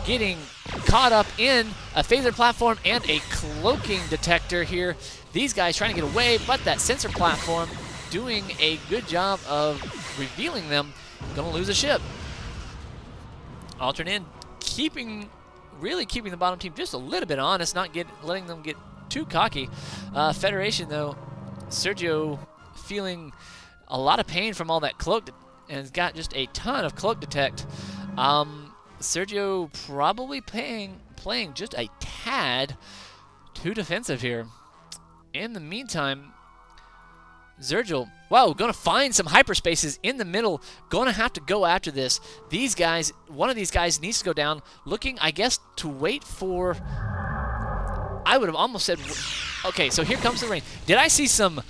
getting caught up in a phaser platform and a cloaking detector here. These guys trying to get away, but that sensor platform doing a good job of revealing them. Gonna lose a ship. Alternate really keeping the bottom team just a little bit honest, not letting them get too cocky. Federation, though, Sergio feeling a lot of pain from all that cloak and has got just a ton of cloak detect. Sergio probably playing just a tad too defensive here. In the meantime, Xerjel, wow, going to find some hyperspaces in the middle. Going to have to go after this. These guys, one of these guys needs to go down. Looking, I guess, to wait for... I would have almost said... Okay, so here comes the rain. Did I see some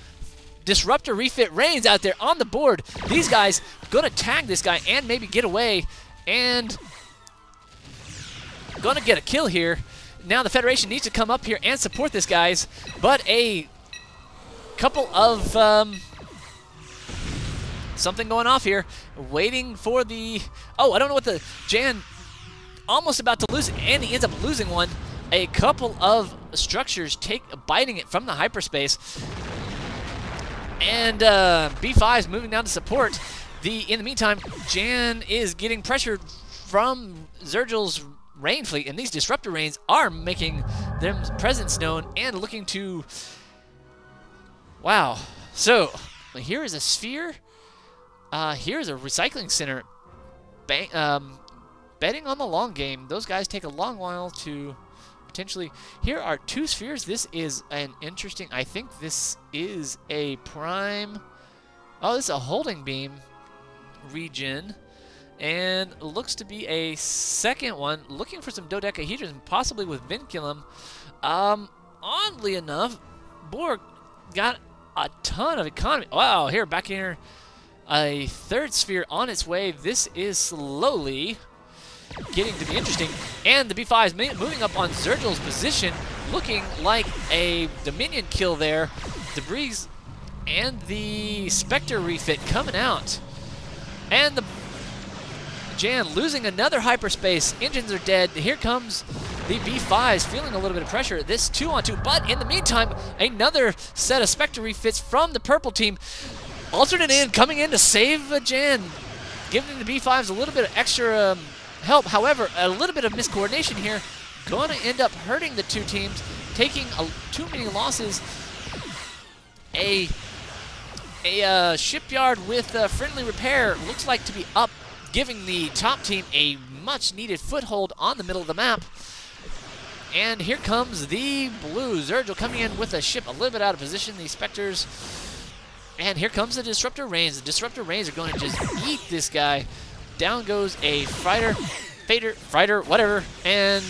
disruptor refit rains out there on the board? These guys going to tag this guy and maybe get away. And going to get a kill here. Now the Federation needs to come up here and support this, guys. But a couple of something going off here, waiting for the... Oh, I don't know what the... Jan almost about to lose it, and he ends up losing one. A couple of structures biting it from the hyperspace. And B5's moving down to support. In the meantime, Jan is getting pressured from Xerjel's rain fleet, and these disruptor rains are making their presence known and looking to... Wow. So, here is a sphere. Here is a recycling center. Betting on the long game. Those guys take a long while to potentially... Here are two spheres. This is an interesting... I think this is a prime... Oh, this is a holding beam region. And looks to be a second one. Looking for some dodecahedrons, possibly with vinculum. Oddly enough, Borg got a ton of economy. Wow, here, back here, a third sphere on its way. This is slowly getting to be interesting. And the B5 is moving up on Xerjel's position, looking like a Dominion kill there. Debris and the Spectre refit coming out. And the Jan losing another hyperspace. Engines are dead. Here comes the B5s feeling a little bit of pressure. This 2-on-2, but in the meantime, another set of Spectre refits from the purple team. Alternate in coming in to save Jan, giving the B5s a little bit of extra help. However, a little bit of miscoordination here going to end up hurting the two teams, taking too many losses. A shipyard with friendly repair looks like to be up, giving the top team a much-needed foothold on the middle of the map. And here comes the blue. Xerjel coming in with a ship a little bit out of position. The Spectres. And here comes the Disruptor Rains. The Disruptor Rains are going to just eat this guy. Down goes a Fighter, whatever. And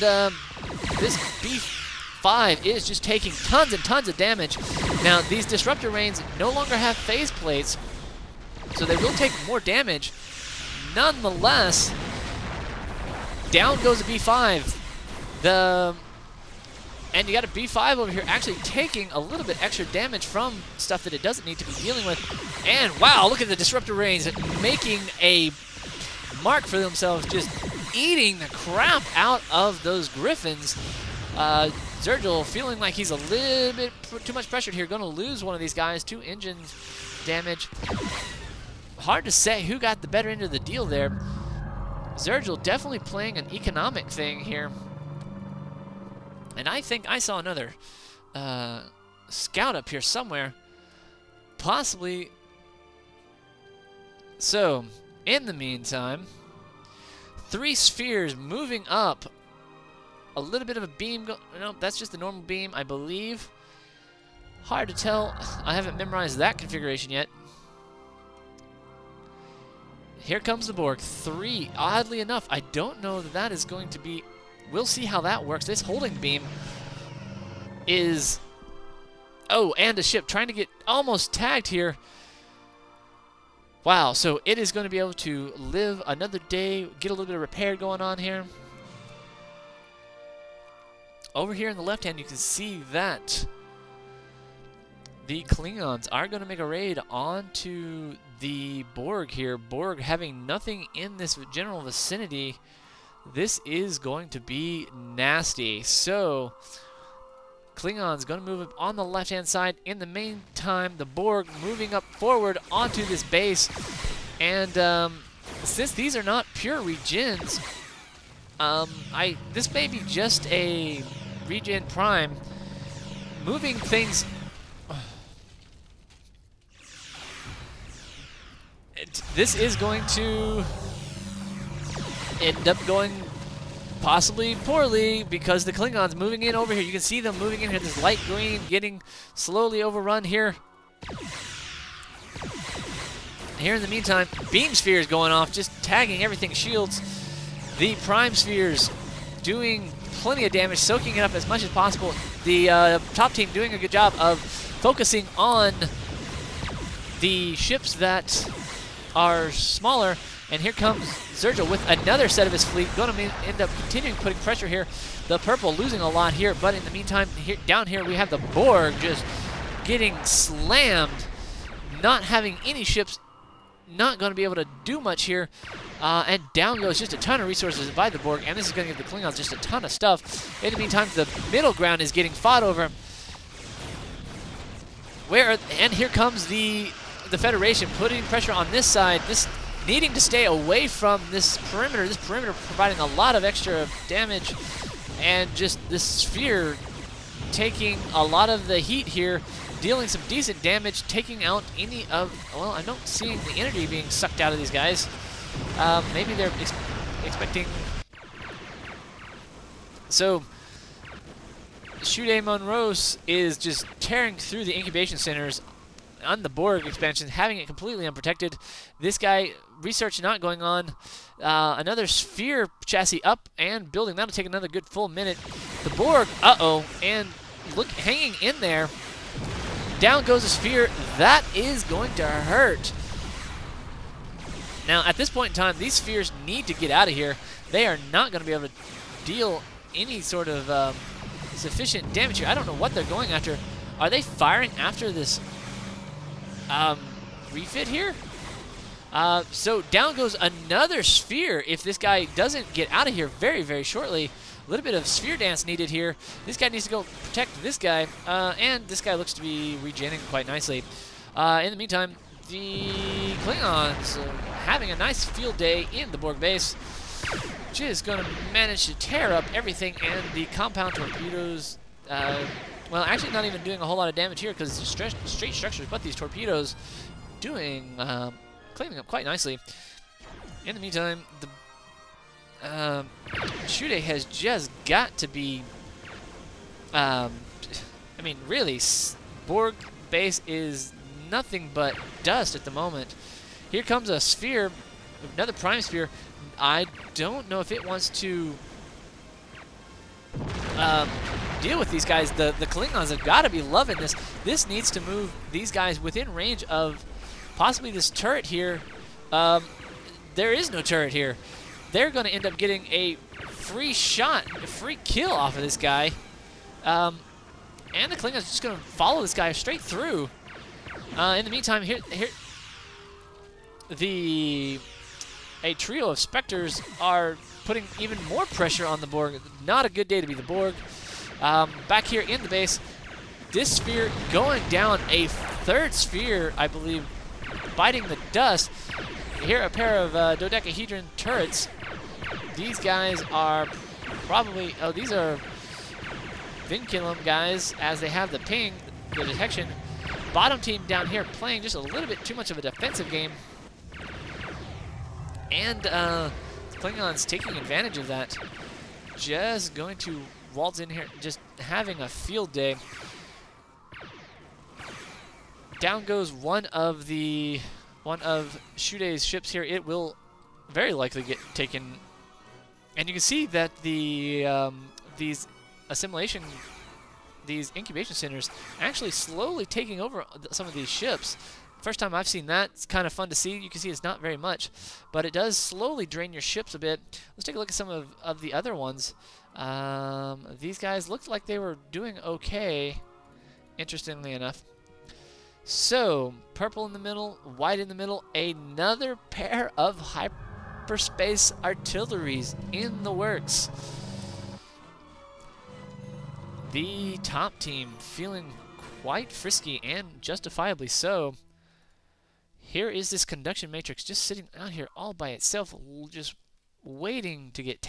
this B5 is just taking tons and tons of damage. Now, these Disruptor Rains no longer have phase plates, so they will take more damage. Nonetheless, down goes a B5. And you got a B5 over here actually taking a little bit extra damage from stuff that it doesn't need to be dealing with. And wow, look at the Disruptor Rains making a mark for themselves, just eating the crap out of those Griffins. Xerjel feeling like he's a little bit too much pressured here. Going to lose one of these guys. 2 engines damage. Hard to say who got the better end of the deal there. Xerjel definitely playing an economic thing here. And I think I saw another scout up here somewhere. Possibly. So, in the meantime, 3 spheres moving up. A little bit of a beam. No, that's just the normal beam, I believe. Hard to tell. I haven't memorized that configuration yet. Here comes the Borg. 3. Oddly enough, I don't know that that is going to be... We'll see how that works. This holding beam is... Oh, and a ship trying to get almost tagged here. Wow, so it is going to be able to live another day, get a little bit of repair going on here. Over here in the left hand, you can see that the Klingons are going to make a raid onto the Borg here. Borg having nothing in this general vicinity this is going to be nasty. So Klingons going to move up on the left-hand side. In the meantime, the Borg moving up forward onto this base. And since these are not pure regens, this may be just a regen prime. Moving things... This is going to end up going possibly poorly because the Klingons moving in over here. You can see them moving in here. This light green getting slowly overrun here. Here in the meantime, beam spheres going off, just tagging everything shields. The prime spheres doing plenty of damage, soaking it up as much as possible. The top team doing a good job of focusing on the ships that are smaller. And here comes Xerjel with another set of his fleet. Going to end up continuing putting pressure here. The purple losing a lot here, but in the meantime, down here we have the Borg just getting slammed. Not having any ships, not going to be able to do much here. And down goes just a ton of resources by the Borg, and this is going to give the Klingons just a ton of stuff. In the meantime, the middle ground is getting fought over. And here comes the Federation putting pressure on this side. This needing to stay away from this perimeter. This perimeter providing a lot of extra damage, and just this sphere taking a lot of the heat here, dealing some decent damage, taking out any of... Well, I'm not seeing the energy being sucked out of these guys. Maybe they're expecting... So, Sutee Monros is just tearing through the incubation centers on the Borg expansion, having it completely unprotected. This guy, research not going on. Another sphere chassis up and building. That'll take another good full minute. The Borg, and look, hanging in there. Down goes a sphere. That is going to hurt. Now, at this point in time, these spheres need to get out of here. They are not going to be able to deal any sort of sufficient damage here. I don't know what they're going after. Are they firing after this refit here? So down goes another sphere if this guy doesn't get out of here very, very shortly. A little bit of sphere dance needed here. This guy needs to go protect this guy, and this guy looks to be regenerating quite nicely. In the meantime, the Klingons having a nice field day in the Borg base. Just going to manage to tear up everything, and the compound torpedoes, well, actually not even doing a whole lot of damage here because it's straight structures, but these torpedoes doing, cleaning up quite nicely. In the meantime, the Sutee has just got to be, I mean, really, Borg base is nothing but dust at the moment. Here comes a sphere, another prime sphere. I don't know if it wants to deal with these guys. The Klingons have got to be loving this. This needs to move these guys within range of possibly this turret here. There is no turret here. They're going to end up getting a free shot, a free kill off of this guy. And the Klingons are just going to follow this guy straight through. In the meantime, here a trio of Spectres are putting even more pressure on the Borg. Not a good day to be the Borg. Back here in the base, this sphere going down, a third sphere, I believe, biting the dust. Here, a pair of dodecahedron turrets. These guys are probably, these are Vinculum guys, as they have the ping, the detection. Bottom team down here playing just a little bit too much of a defensive game. And Klingons taking advantage of that. Just going to waltz in here, just having a field day. Down goes one of Sutee's ships here. It will very likely get taken. And you can see that the these incubation centers actually slowly taking over some of these ships. First time I've seen that. It's kind of fun to see. You can see it's not very much, but it does slowly drain your ships a bit. Let's take a look at some of the other ones. These guys looked like they were doing okay, interestingly enough. So, purple in the middle, white in the middle, another pair of hyperspace artilleries in the works. The top team feeling quite frisky, and justifiably so. Here is this conduction matrix just sitting out here all by itself, just waiting to get